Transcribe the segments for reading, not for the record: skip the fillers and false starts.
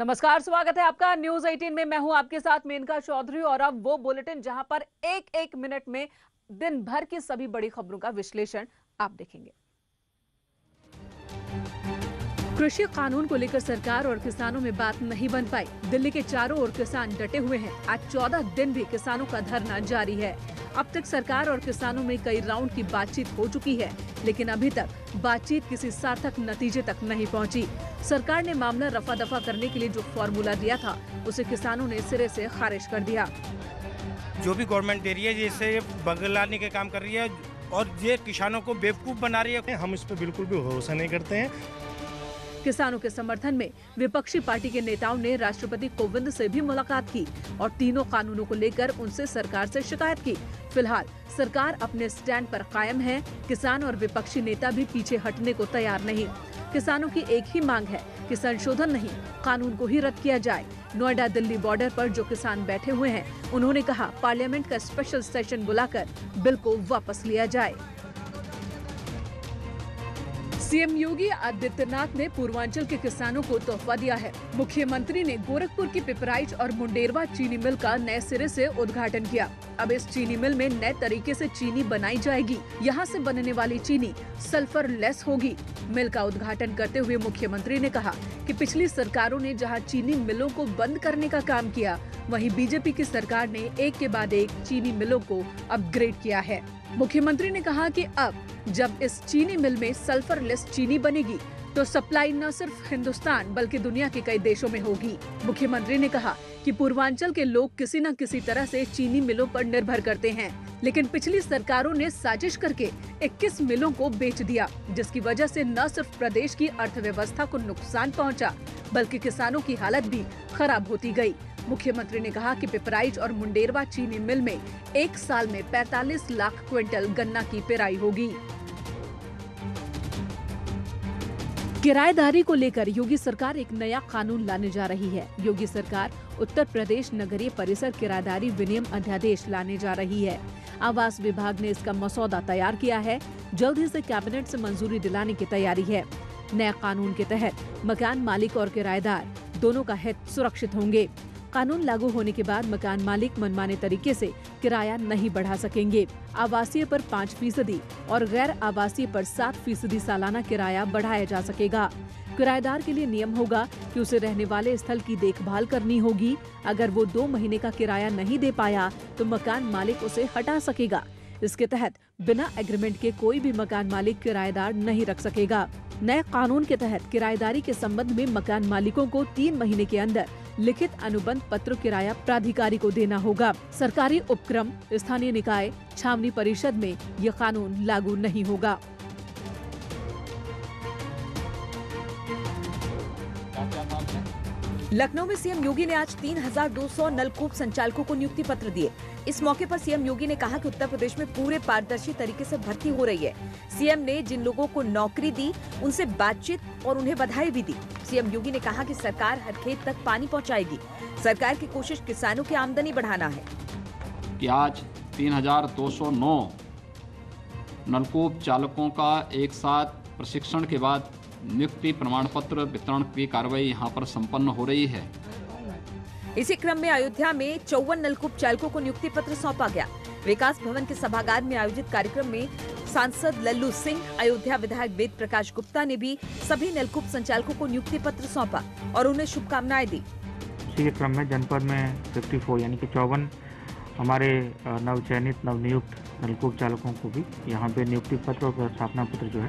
नमस्कार, स्वागत है आपका न्यूज 18 में। मैं हूं आपके साथ मेनका चौधरी और अब वो बुलेटिन जहां पर एक एक मिनट में दिन भर की सभी बड़ी खबरों का विश्लेषण आप देखेंगे। कृषि कानून को लेकर सरकार और किसानों में बात नहीं बन पाई। दिल्ली के चारों ओर किसान डटे हुए हैं। आज 14 दिन भी किसानों का धरना जारी है। अब तक सरकार और किसानों में कई राउंड की बातचीत हो चुकी है, लेकिन अभी तक बातचीत किसी सार्थक नतीजे तक नहीं पहुंची। सरकार ने मामला रफा दफा करने के लिए जो फॉर्मूला दिया था, उसे किसानों ने सिरे से खारिज कर दिया। जो भी गवर्नमेंट दे रही है, जैसे बगलाने के काम कर रही है और ये किसानों को बेवकूफ बना रही है। हम इस पर बिल्कुल भी भरोसा नहीं करते हैं। किसानों के समर्थन में विपक्षी पार्टी के नेताओं ने राष्ट्रपति कोविंद से भी मुलाकात की और तीनों कानूनों को लेकर उनसे सरकार से शिकायत की। फिलहाल सरकार अपने स्टैंड पर कायम है। किसान और विपक्षी नेता भी पीछे हटने को तैयार नहीं। किसानों की एक ही मांग है कि संशोधन नहीं, कानून को ही रद्द किया जाए। नोएडा दिल्ली बॉर्डर पर जो किसान बैठे हुए हैं, उन्होंने कहा पार्लियामेंट का स्पेशल सेशन बुलाकर बिल को वापस लिया जाए। सीएम योगी आदित्यनाथ ने पूर्वांचल के किसानों को तोहफा दिया है। मुख्यमंत्री ने गोरखपुर की पिपराइच और मुंडेरवा चीनी मिल का नए सिरे से उद्घाटन किया। अब इस चीनी मिल में नए तरीके से चीनी बनाई जाएगी। यहाँ से बनने वाली चीनी सल्फर लेस होगी। मिल का उद्घाटन करते हुए मुख्यमंत्री ने कहा कि पिछली सरकारों ने जहाँ चीनी मिलों को बंद करने का काम किया, वहीं बीजेपी की सरकार ने एक के बाद एक चीनी मिलों को अपग्रेड किया है। मुख्यमंत्री ने कहा कि अब जब इस चीनी मिल में सल्फर लेस चीनी बनेगी तो सप्लाई न सिर्फ हिंदुस्तान बल्कि दुनिया के कई देशों में होगी। मुख्यमंत्री ने कहा कि पूर्वांचल के लोग किसी न किसी तरह से चीनी मिलों पर निर्भर करते हैं, लेकिन पिछली सरकारों ने साजिश करके 21 मिलों को बेच दिया, जिसकी वजह से न सिर्फ प्रदेश की अर्थव्यवस्था को नुकसान पहुंचा, बल्कि किसानों की हालत भी खराब होती गई। मुख्यमंत्री ने कहा कि पिपराइच और मुंडेरवा चीनी मिल में एक साल में 45 लाख क्विंटल गन्ना की पेराई होगी। किराएदारी को लेकर योगी सरकार एक नया कानून लाने जा रही है। योगी सरकार उत्तर प्रदेश नगरीय परिसर किराएदारी विनियम अध्यादेश लाने जा रही है। आवास विभाग ने इसका मसौदा तैयार किया है। जल्द ही से कैबिनेट से मंजूरी दिलाने की तैयारी है। नए कानून के तहत मकान मालिक और किराएदार दोनों का हित सुरक्षित होंगे। कानून लागू होने के बाद मकान मालिक मनमाने तरीके से किराया नहीं बढ़ा सकेंगे। आवासीय पर 5% और गैर आवासीय पर 7% सालाना किराया बढ़ाया जा सकेगा। किराएदार के लिए नियम होगा कि उसे रहने वाले स्थल की देखभाल करनी होगी। अगर वो 2 महीने का किराया नहीं दे पाया तो मकान मालिक उसे हटा सकेगा। इसके तहत बिना एग्रीमेंट के कोई भी मकान मालिक किराएदार नहीं रख सकेगा। नए कानून के तहत किराएदारी के संबंध में मकान मालिकों को 3 महीने के अंदर लिखित अनुबंध पत्र किराया प्राधिकारी को देना होगा। सरकारी उपक्रम, स्थानीय निकाय, छावनी परिषद में ये कानून लागू नहीं होगा। लखनऊ में सीएम योगी ने आज 3200 नलकूप संचालकों को नियुक्ति पत्र दिए। इस मौके पर सीएम योगी ने कहा कि उत्तर प्रदेश में पूरे पारदर्शी तरीके से भर्ती हो रही है। सीएम ने जिन लोगों को नौकरी दी, उनसे बातचीत और उन्हें बधाई भी दी। सीएम योगी ने कहा कि सरकार हर खेत तक पानी पहुंचाएगी। सरकार की कोशिश किसानों की आमदनी बढ़ाना है। कि आज 3209 नलकूप चालकों का एक साथ प्रशिक्षण के बाद नियुक्ति प्रमाण पत्र वितरण की कार्रवाई यहां पर संपन्न हो रही है। इसी क्रम में अयोध्या में 54 नलकूप चालकों को नियुक्ति पत्र सौंपा गया। विकास भवन के सभागार में आयोजित कार्यक्रम में सांसद लल्लू सिंह, अयोध्या विधायक वेद प्रकाश गुप्ता ने भी सभी नलकूप संचालकों को नियुक्ति पत्र सौंपा और उन्हें शुभकामनाएं दी। इसी प्रम में जनपद में 54 यानी कि 54 हमारे नवचयनित नवनियुक्त नलकूप चालकों को भी यहाँ पे नियुक्ति पत्र और स्थापना पत्र जो है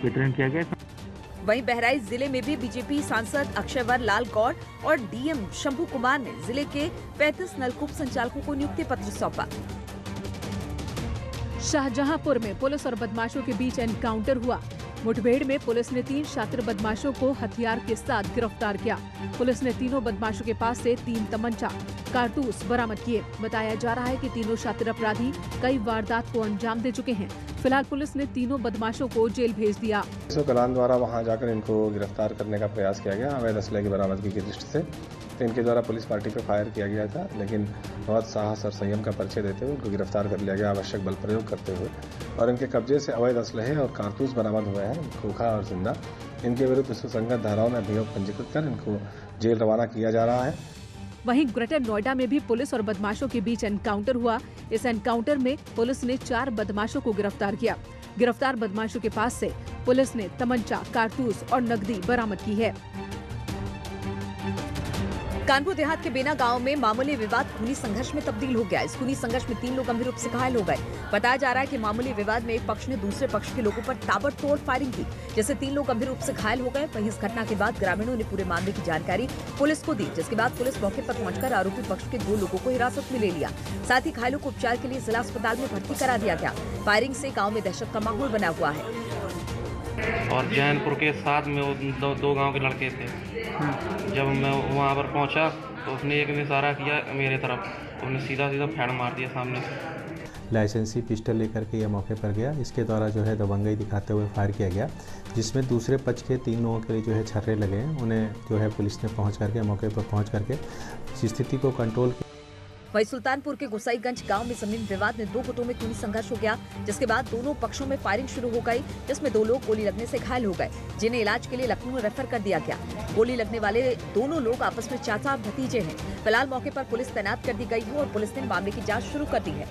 वितरण किया गया। वहीं बहराइच जिले में भी बीजेपी सांसद अक्षयवर लाल गौड़ और डीएम शंभू कुमार ने जिले के 35 नलकूप संचालकों को नियुक्ति पत्र सौंपा। शाहजहांपुर में पुलिस और बदमाशों के बीच एनकाउंटर हुआ। मुठभेड़ में पुलिस ने 3 शातिर बदमाशों को हथियार के साथ गिरफ्तार किया। पुलिस ने तीनों बदमाशों के पास से 3 तमंचा, कारतूस बरामद किए। बताया जा रहा है कि तीनों शातिर अपराधी कई वारदात को अंजाम दे चुके हैं। फिलहाल पुलिस ने तीनों बदमाशों को जेल भेज दिया। कलान द्वारा वहां जाकर इनको गिरफ्तार करने का प्रयास किया गया अवैध असले की बरामदगी की दृष्टि से। तो इनके द्वारा पुलिस पार्टी पर फायर किया गया था, लेकिन बहुत साहस और संयम का परिचय देते हुए उनको गिरफ्तार कर लिया गया आवश्यक बल प्रयोग करते हुए। और इनके कब्जे से अवैध असलहे और कारतूस बरामद हुए हैं, खोखा और जिंदा। इनके विरुद्ध सुसंगत धाराओं में अभियोग पंजीकृत कर इनको जेल रवाना किया जा रहा है। वहीं ग्रेटर नोएडा में भी पुलिस और बदमाशों के बीच एनकाउंटर हुआ। इस एनकाउंटर में पुलिस ने 4 बदमाशों को गिरफ्तार किया। गिरफ्तार बदमाशों के पास से पुलिस ने तमंचा, कारतूस और नकदी बरामद की है। कानपुर देहात के बेना गांव में मामूली विवाद खूनी संघर्ष में तब्दील हो गया। इस खूनी संघर्ष में 3 लोग गंभीर रूप से घायल हो गए। बताया जा रहा है कि मामूली विवाद में एक पक्ष ने दूसरे पक्ष के लोगों पर ताबड़तोड़ फायरिंग की, जिससे 3 लोग गंभीर रूप से घायल हो गए। वहीं इस घटना के बाद ग्रामीणों ने पूरे मामले की जानकारी पुलिस को दी, जिसके बाद पुलिस मौके पर पहुंचकर आरोपी पक्ष के 2 लोगों को हिरासत में ले लिया। साथ ही घायलों को उपचार के लिए जिला अस्पताल में भर्ती करा दिया गया। फायरिंग से गाँव में दहशत का माहौल बना हुआ है। और जैनपुर के साथ में वो 2 गांव के लड़के थे। जब मैं वहां पर पहुंचा तो उसने एक ने इशारा किया मेरे तरफ, उसने सीधा फैड़ मार दिया सामने से। लाइसेंसी पिस्टल लेकर के यह मौके पर गया। इसके द्वारा जो है दबंगई दिखाते हुए फायर किया गया, जिसमें दूसरे पक्ष के 3 लोगों के लिए जो है छर्रे लगे हैं। उन्हें जो है पुलिस ने मौके पर पहुंच करके स्थिति को कंट्रोल किया। वहीं सुल्तानपुर के गोसाईगंज गांव में जमीन विवाद में 2 गुटों में खूनी संघर्ष हो गया, जिसके बाद दोनों पक्षों में फायरिंग शुरू हो गई, जिसमें 2 लोग गोली लगने से घायल हो गए, जिन्हें इलाज के लिए लखनऊ रेफर कर दिया गया। गोली लगने वाले दोनों लोग आपस में चाचा भतीजे हैं। फिलहाल मौके पर पुलिस तैनात कर दी गई है और पुलिस ने मामले की जाँच शुरू कर दी है।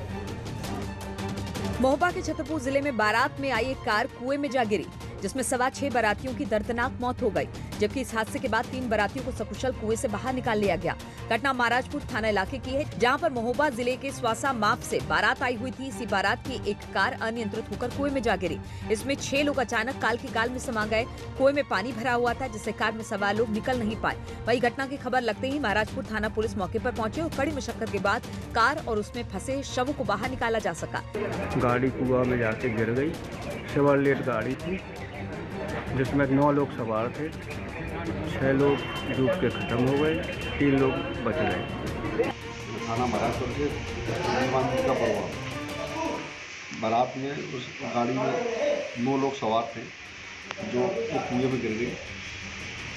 महोबा के छतरपुर जिले में बारात में आई एक कार कुएं में जा गिरी, जिसमें सवा 6 बारातियों की दर्दनाक मौत हो गई, जबकि इस हादसे के बाद 3 बारातियों को सकुशल कुएं से बाहर निकाल लिया गया। घटना महाराजपुर थाना इलाके की है, जहां पर महोबा जिले के स्वासा माप से बारात आई हुई थी। इसी बारात की एक कार अनियंत्रित होकर कुएं में जा गिरी। इसमें 6 लोग अचानक काल की काल में समा गए। कुएं में पानी भरा हुआ था, जिससे कार में सवार लोग निकल नहीं पाए। वही घटना की खबर लगते ही महाराजपुर थाना पुलिस मौके पर पहुंचे और कड़ी मशक्कत के बाद कार और उसमें फंसे शवों को बाहर निकाला जा सका। गाड़ी कुआं में जाके गिर गई। शेवरलेट गाड़ी थी, जिसमें 9 लोग सवार थे। 6 लोग डूब के खत्म हो गए, 3 लोग बच गए। थाना महाराजपुर से दीवान जी का परवा बारात में उस गाड़ी में 9 लोग सवार थे, जो कुएं में गिर गई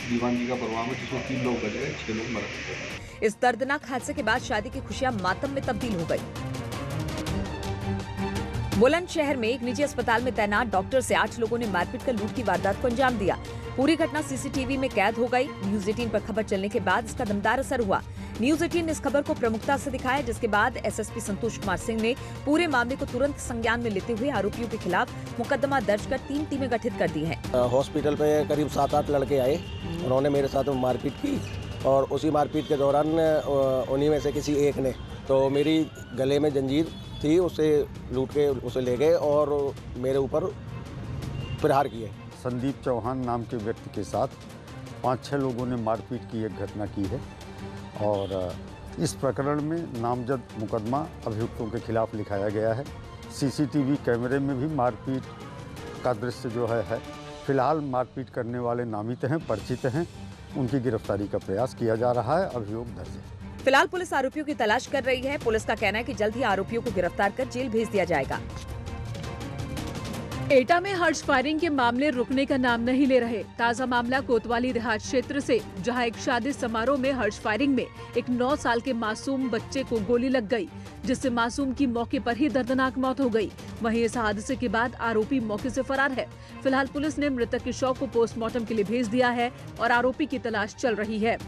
दीवान जी का परवा में, जिसमें 3 लोग बच गए, 6 लोग मर गए। इस दर्दनाक हादसे के बाद शादी की खुशियां मातम में तब्दील हो गई। बुलंदशहर में एक निजी अस्पताल में तैनात डॉक्टर से 8 लोगों ने मारपीट कर लूट की वारदात को अंजाम दिया। पूरी घटना सीसीटीवी में कैद हो गई। न्यूज 18 पर खबर चलने के बाद इसका दमदार असर हुआ। न्यूज 18 ने इस खबर को प्रमुखता से दिखाया, जिसके बाद एसएसपी संतोष कुमार सिंह ने पूरे मामले को तुरंत संज्ञान में लेते हुए आरोपियों के खिलाफ मुकदमा दर्ज कर 3 टीमें गठित कर दी हैं। हॉस्पिटल पे करीब 7-8 लड़के आए, उन्होंने मेरे साथ मारपीट की और उसी मारपीट के दौरान उन्हीं में से किसी एक ने तो मेरी गले में जंजीर थी, उसे लूट के उसे ले गए और मेरे ऊपर प्रहार किए। संदीप चौहान नाम के व्यक्ति के साथ 5-6 लोगों ने मारपीट की एक घटना की है और इस प्रकरण में नामजद मुकदमा अभियुक्तों के खिलाफ लिखाया गया है। सीसीटीवी कैमरे में भी मारपीट का दृश्य जो है फिलहाल मारपीट करने वाले नामित हैं, परिचित हैं, उनकी गिरफ्तारी का प्रयास किया जा रहा है। अभियोग दर्ज है। फिलहाल पुलिस आरोपियों की तलाश कर रही है। पुलिस का कहना है कि जल्द ही आरोपियों को गिरफ्तार कर जेल भेज दिया जाएगा। एटा में हर्ष फायरिंग के मामले रुकने का नाम नहीं ले रहे। ताजा मामला कोतवाली देहात क्षेत्र से, जहां एक शादी समारोह में हर्ष फायरिंग में एक 9 साल के मासूम बच्चे को गोली लग गई, जिससे मासूम की मौके पर ही दर्दनाक मौत हो गई। वहीं इस हादसे के बाद आरोपी मौके से फरार है। फिलहाल पुलिस ने मृतक के शव को पोस्टमार्टम के लिए भेज दिया है और आरोपी की तलाश चल रही है।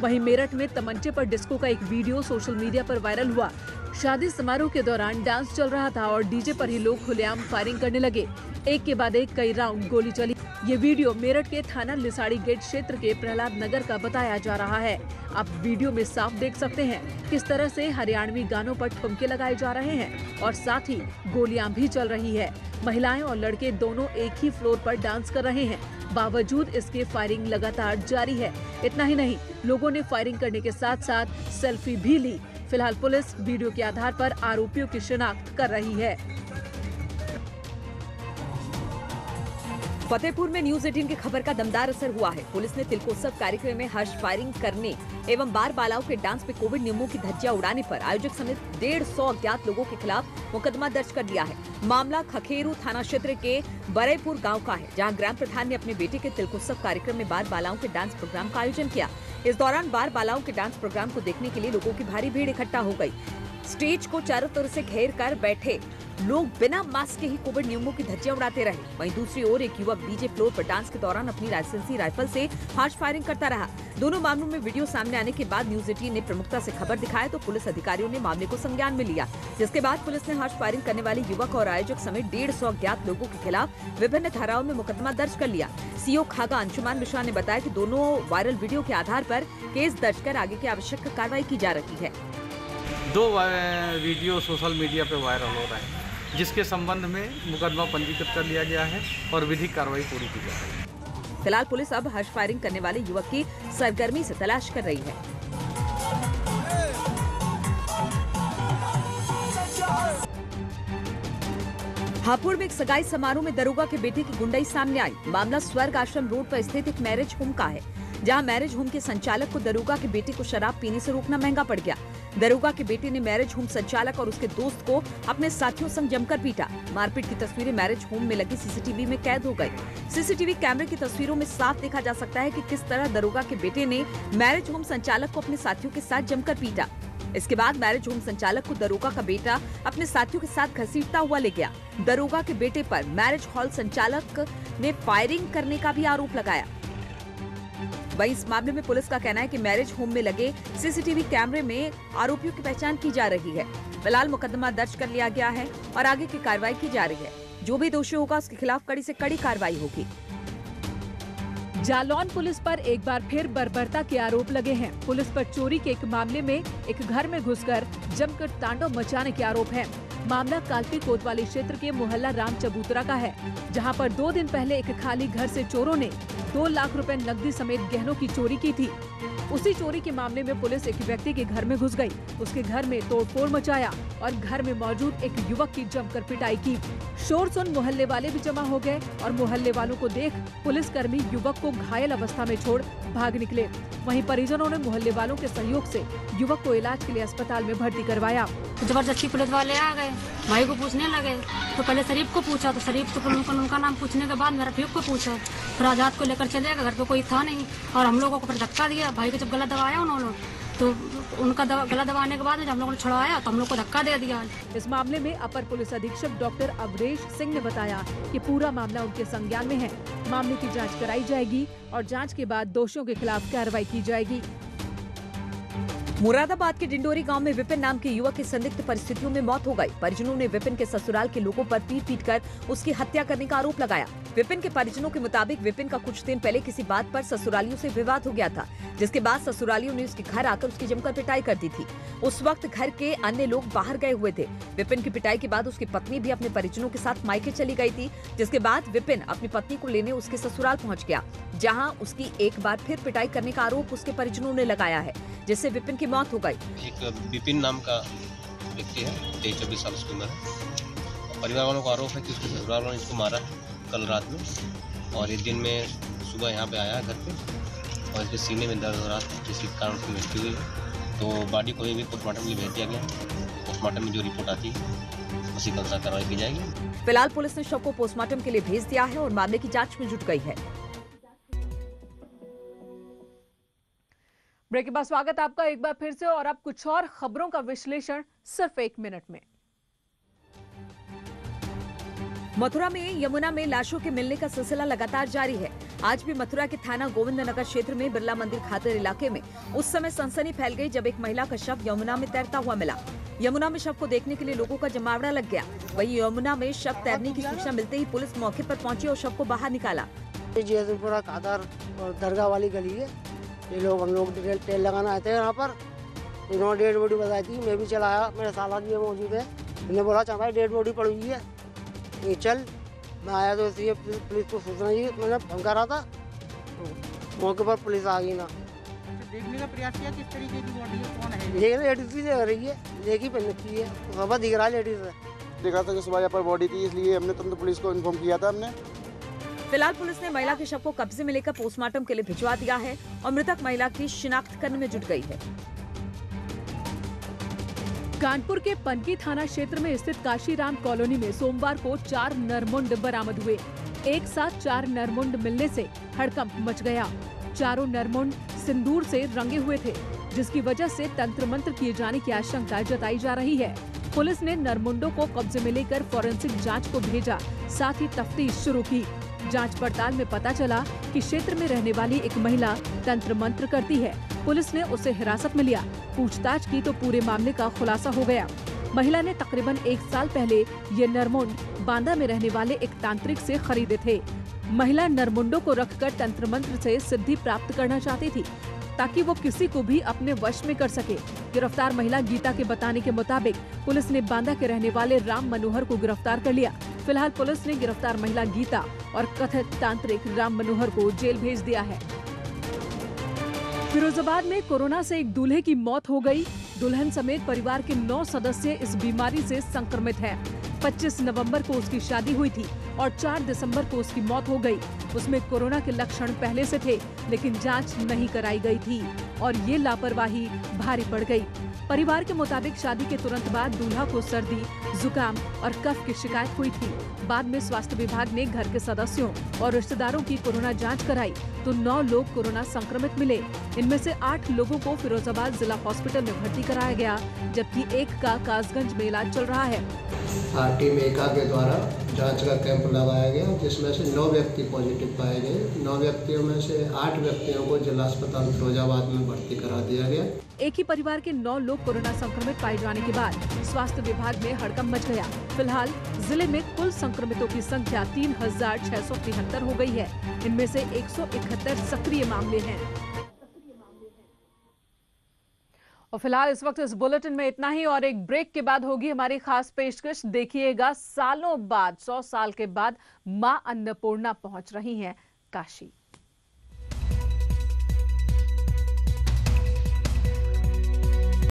वहीं मेरठ में तमंचे पर डिस्को का एक वीडियो सोशल मीडिया पर वायरल हुआ। शादी समारोह के दौरान डांस चल रहा था और डीजे पर ही लोग खुलेआम फायरिंग करने लगे। एक के बाद एक कई राउंड गोली चली। ये वीडियो मेरठ के थाना लिसाड़ी गेट क्षेत्र के प्रहलाद नगर का बताया जा रहा है। आप वीडियो में साफ देख सकते हैं किस तरह से हरियाणवी गानों पर ठुमके लगाए जा रहे हैं और साथ ही गोलियां भी चल रही है। महिलाएं और लड़के दोनों एक ही फ्लोर पर डांस कर रहे हैं। बावजूद इसके फायरिंग लगातार जारी है। इतना ही नहीं, लोगों ने फायरिंग करने के साथ साथ सेल्फी भी ली। फिलहाल पुलिस वीडियो के आधार पर आरोपियों की शिनाख्त कर रही है। फतेहपुर में न्यूज 18 की खबर का दमदार असर हुआ है। पुलिस ने तिलकोत्सव कार्यक्रम में हर्ष फायरिंग करने एवं बार बालाओं के डांस पे कोविड नियमों की धज्जियां उड़ाने पर आयोजक समेत 150 अज्ञात लोगों के खिलाफ मुकदमा दर्ज कर दिया है। मामला खखेरू थाना क्षेत्र के बरईपुर गांव का है, जहां ग्राम प्रधान ने अपने बेटे के तिलकोत्सव कार्यक्रम में बार बालाओं के डांस प्रोग्राम का आयोजन किया। इस दौरान बार बालाओं के डांस प्रोग्राम को देखने के लिए लोगों की भारी भीड़ इकट्ठा हो गयी। स्टेज को चारों तरफ से घेर कर बैठे लोग बिना मास्क के ही कोविड नियमों की धज्जियां उड़ाते रहे। वहीं दूसरी ओर एक युवक डीजे फ्लोर पर डांस के दौरान अपनी लाइसेंसी राइफल से हर्ष फायरिंग करता रहा। दोनों मामलों में वीडियो सामने आने के बाद न्यूज 18 ने प्रमुखता से खबर दिखाया तो पुलिस अधिकारियों ने मामले को संज्ञान में लिया, जिसके बाद पुलिस ने हर्ष फायरिंग करने वाले युवक और आयोजक समेत 150 अज्ञात लोगों के खिलाफ विभिन्न धाराओं में मुकदमा दर्ज कर लिया। सीओ खागा अंशुमान मिश्रा ने बताया कि दोनों वायरल वीडियो के आधार पर केस दर्ज कर आगे की आवश्यक कार्रवाई की जा रही है। 2 वीडियो सोशल मीडिया पे वायरल हो रहा है, जिसके संबंध में मुकदमा पंजीकृत कर लिया गया है और विधिक कार्रवाई पूरी की जा रही है। फिलहाल पुलिस अब हर्ष फायरिंग करने वाले युवक की सरगर्मी से तलाश कर रही है। हापुड़ में एक सगाई समारोह में दरोगा के बेटे की गुंडाई सामने आई। मामला स्वर्ग आश्रम रोड पर स्थित एक मैरिज होम का है, जहां मैरिज होम के संचालक को दरोगा के बेटे को शराब पीने से रोकना महंगा पड़ गया। दरोगा के बेटे ने मैरिज होम संचालक और उसके दोस्त को अपने साथियों संग जमकर पीटा। मारपीट की तस्वीरें मैरिज होम में लगी सीसीटीवी में कैद हो गई। सीसीटीवी कैमरे की तस्वीरों में साफ देखा जा सकता है कि किस तरह दरोगा के बेटे ने मैरिज होम संचालक को अपने साथियों के साथ जमकर पीटा। इसके बाद मैरिज होम संचालक को दरोगा का बेटा अपने साथियों के साथ घसीटता हुआ ले गया। दरोगा के बेटे पर मैरिज हॉल संचालक ने फायरिंग करने का भी आरोप लगाया। वहीं इस मामले में पुलिस का कहना है कि मैरिज होम में लगे सीसीटीवी कैमरे में आरोपियों की पहचान की जा रही है। फिलहाल मुकदमा दर्ज कर लिया गया है और आगे की कार्रवाई की जा रही है। जो भी दोषी होगा उसके खिलाफ कड़ी से कड़ी कार्रवाई होगी। जालौन पुलिस पर एक बार फिर बर्बरता के आरोप लगे हैं। पुलिस पर चोरी के एक मामले में एक घर में घुसकर जमकर तांडव मचाने के आरोप हैं। मामला कालपी कोतवाली क्षेत्र के मोहल्ला राम चबूतरा का है, जहां पर 2 दिन पहले एक खाली घर से चोरों ने 2 लाख रुपए नकदी समेत गहनों की चोरी की थी। उसी चोरी के मामले में पुलिस एक व्यक्ति के घर में घुस गई, उसके घर में तोड़फोड़ मचाया और घर में मौजूद एक युवक की जमकर पिटाई की। शोर सुन मोहल्ले वाले भी जमा हो गए और मोहल्ले वालों को देख पुलिसकर्मी युवक को घायल अवस्था में छोड़ भाग निकले। वहीं परिजनों ने मोहल्ले वालों के सहयोग से युवक को इलाज के लिए अस्पताल में भर्ती करवाया। जबरदस्ती पुलिस वाले आ गए, भाई को पूछने लगे तो पहले शरीफ को पूछा तो शरीफ तो उनका नाम पूछने के बाद मेरा रफीक को पूछा, फिर आजाद को लेकर चले गए। घर पे कोई था नहीं और हम लोगों को फिर धक्का दिया। भाई को जब गला दबाया उन्होंने तो उनका गला दबाने के बाद जब हम लोगों ने छुड़वाया तो हम लोग को धक्का दे दिया। इस मामले में अपर पुलिस अधीक्षक डॉक्टर अवधेश सिंह ने बताया कि पूरा मामला उनके संज्ञान में है। मामले की जांच कराई जाएगी और जांच के बाद दोषियों के खिलाफ कार्रवाई की जाएगी। मुरादाबाद के डिंडोरी गांव में विपिन नाम के युवक की संदिग्ध परिस्थितियों में मौत हो गई। परिजनों ने विपिन के ससुराल के लोगों पर पीट कर उसकी हत्या करने का आरोप लगाया। विपिन के परिजनों के मुताबिक विपिन का कुछ दिन पहले किसी बात पर ससुरालियों से विवाद हो गया था, जिसके बाद ससुरालियों ने उसके घर आकर उसकी जमकर पिटाई कर दी थी। उस वक्त घर के अन्य लोग बाहर गए हुए थे। विपिन की पिटाई के बाद उसकी पत्नी भी अपने परिजनों के साथ मायके चली गई थी, जिसके बाद विपिन अपनी पत्नी को लेने उसके ससुराल पहुँच गया, जहाँ उसकी एक बार फिर पिटाई करने का आरोप उसके परिजनों ने लगाया है, जिससे विपिन की मौत हो गई। एक विपिन नाम का व्यक्ति है, 23-24 साल की उम्र है। परिवार वालों का आरोप है कि उसके ससुराल वालों ने इसको मारा है कल रात में और एक दिन में सुबह यहाँ पे आया घर पे और इसके सीने में दर्द हो रहा था, जिसके कारण उसकी मृत्यु हुई है। तो बॉडी को भी पोस्टमार्टम के लिए भेज दिया गया। पोस्टमार्टम में जो रिपोर्ट आती है उसी के अनुसार कार्रवाई की जाएगी। फिलहाल पुलिस ने शव को पोस्टमार्टम के लिए भेज दिया है और मामले की जाँच में जुट गई है। ब्रेक के बाद स्वागत आपका एक बार फिर से और अब कुछ और खबरों का विश्लेषण सिर्फ 1 मिनट में। मथुरा में यमुना में लाशों के मिलने का सिलसिला लगातार जारी है। आज भी मथुरा के थाना गोविंद नगर क्षेत्र में बिरला मंदिर खातिर इलाके में उस समय सनसनी फैल गई जब एक महिला का शव यमुना में तैरता हुआ मिला। यमुना में शव को देखने के लिए लोगों का जमावड़ा लग गया। वहीं यमुना में शव तैरने की सूचना मिलते ही पुलिस मौके पर पहुंची और शव को बाहर निकाला। दरगाह वाली गली है, ये लोग हम लोग तेल लगाना आए थे यहाँ पर। इन्होंने डेड बॉडी बताई थी, मैं भी चलाया, मेरा साला जी मौजूद है। इन्होंने बोला चाहता है डेड बॉडी पड़ी हुई है, ये चल। मैं आया तो इसलिए पुलिस को सूचना दी, मैंने फोन करा था, मौके पर पुलिस आ गई ना। देखने का प्रयास किया किस तरीके की बॉडी है, कौन है? लेकिन लेडीज भी देख रही है, लेगी पहन रखी है, सब दिख रहा है लेडीज है। देखा था कि सुबह यहाँ पर बॉडी थी, इसलिए हमने तुरंत पुलिस को इन्फॉर्म किया था हमने। फिलहाल पुलिस ने महिला के शव को कब्जे में लेकर पोस्टमार्टम के लिए भिजवा दिया है और मृतक महिला की शिनाख्त करने में जुट गई है। कानपुर के पनकी थाना क्षेत्र में स्थित काशीराम कॉलोनी में सोमवार को 4 नरमुंड बरामद हुए। एक साथ 4 नरमुंड मिलने से हड़कंप मच गया। चारों नरमुंड सिंदूर से रंगे हुए थे, जिसकी वजह से तंत्र मंत्र किए जाने की आशंका जताई जा रही है। पुलिस ने नरमुंडों को कब्जे में लेकर फॉरेंसिक जांच को भेजा, साथ ही तफ्तीश शुरू की। जांच पड़ताल में पता चला कि क्षेत्र में रहने वाली एक महिला तंत्र मंत्र करती है। पुलिस ने उसे हिरासत में लिया। पूछताछ की तो पूरे मामले का खुलासा हो गया। महिला ने तकरीबन 1 साल पहले ये नरमुंड बांदा में रहने वाले एक तांत्रिक से खरीदे थे। महिला नरमुंडों को रखकर तंत्र मंत्र से सिद्धि प्राप्त करना चाहती थी, ताकि वो किसी को भी अपने वश में कर सके। गिरफ्तार महिला गीता के बताने के मुताबिक पुलिस ने बांदा के रहने वाले राम मनोहर को गिरफ्तार कर लिया। फिलहाल पुलिस ने गिरफ्तार महिला गीता और कथित तांत्रिक राम मनोहर को जेल भेज दिया है। फिरोजाबाद में कोरोना से एक दूल्हे की मौत हो गई। दुल्हन समेत परिवार के 9 सदस्य इस बीमारी से संक्रमित हैं। 25 नवंबर को उसकी शादी हुई थी और 4 दिसंबर को उसकी मौत हो गई। उसमें कोरोना के लक्षण पहले से थे, लेकिन जांच नहीं कराई गई थी और ये लापरवाही भारी पड़ गई। परिवार के मुताबिक शादी के तुरंत बाद दूल्हा को सर्दी, जुकाम और कफ की शिकायत हुई थी। बाद में स्वास्थ्य विभाग ने घर के सदस्यों और रिश्तेदारों की कोरोना जांच कराई तो 9 लोग कोरोना संक्रमित मिले। इनमें से 8 लोगों को फिरोजाबाद जिला हॉस्पिटल में भर्ती कराया गया, जबकि एक का कासगंज में इलाज चल रहा है। टीम एका के द्वारा जांच का कैंप लगाया गया, जिसमें से 9 व्यक्ति पॉजिटिव पाए गए। 9 व्यक्तियों में से 8 व्यक्तियों को जिला अस्पताल फिरोजाबाद में भर्ती करा दिया गया। एक ही परिवार के 9 लोग कोरोना संक्रमित पाए जाने के बाद स्वास्थ्य विभाग में हड़कंप मच गया। फिलहाल जिले में कुल संक्रमितों की संख्या 3673 हो गई है। इनमें से 171 सक्रिय मामले हैं। और फिलहाल इस वक्त इस बुलेटिन में इतना ही, और एक ब्रेक के बाद होगी हमारी खास पेशकश। देखिएगा, सालों बाद 100 साल के बाद मां अन्नपूर्णा पहुंच रही हैं काशी।